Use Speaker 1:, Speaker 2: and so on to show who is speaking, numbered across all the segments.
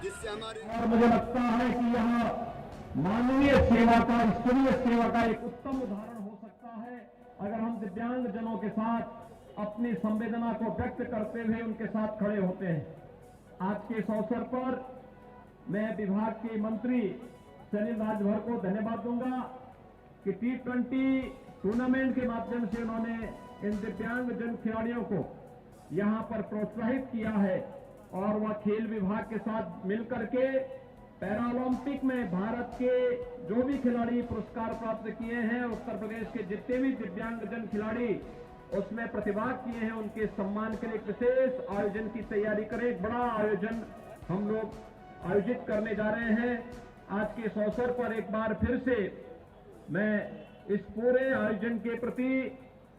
Speaker 1: जिससे हमारे
Speaker 2: और मुझे लगता है कि यहाँ मानवीय सेवा का, ईश्वरीय सेवा का एक उत्तम उदाहरण हो सकता है अगर हम दिव्यांग जनों के साथ अपनी संवेदना को व्यक्त करते हुए उनके साथ खड़े होते हैं। आज के इस अवसर पर मैं विभाग के मंत्री सलील राजभर को धन्यवाद दूंगा कि T20 टूर्नामेंट के माध्यम से उन्होंने इन दिव्यांग जन खिलाड़ियों को यहां पर प्रोत्साहित किया है और वह खेल विभाग के साथ मिलकर के पैरालंपिक में भारत के जो भी खिलाड़ी पुरस्कार प्राप्त किए हैं, उत्तर प्रदेश के जितने भी दिव्यांग जन खिलाड़ी उसमें प्रतिभाग किए हैं, उनके सम्मान के लिए एक विशेष आयोजन की तैयारी करें। एक बड़ा आयोजन हम लोग आयोजित करने जा रहे हैं। आज के इस अवसर पर एक बार फिर से मैं इस पूरे आयोजन के प्रति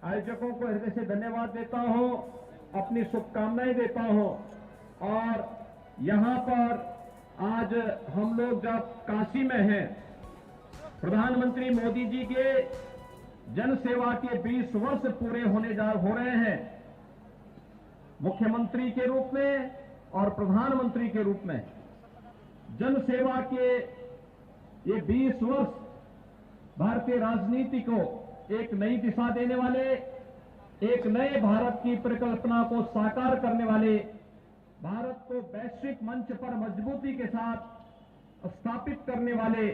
Speaker 2: आयोजकों को हृदय से धन्यवाद देता हूं, अपनी शुभकामनाएं देता हूं। और यहां पर आज हम लोग जब काशी में हैं, प्रधानमंत्री मोदी जी के जन सेवा के 20 वर्ष पूरे हो रहे हैं, मुख्यमंत्री के रूप में और प्रधानमंत्री के रूप में। जन सेवा के ये 20 वर्ष भारतीय राजनीति को एक नई दिशा देने वाले, एक नए भारत की परिकल्पना को साकार करने वाले, भारत को वैश्विक मंच पर मजबूती के साथ स्थापित करने वाले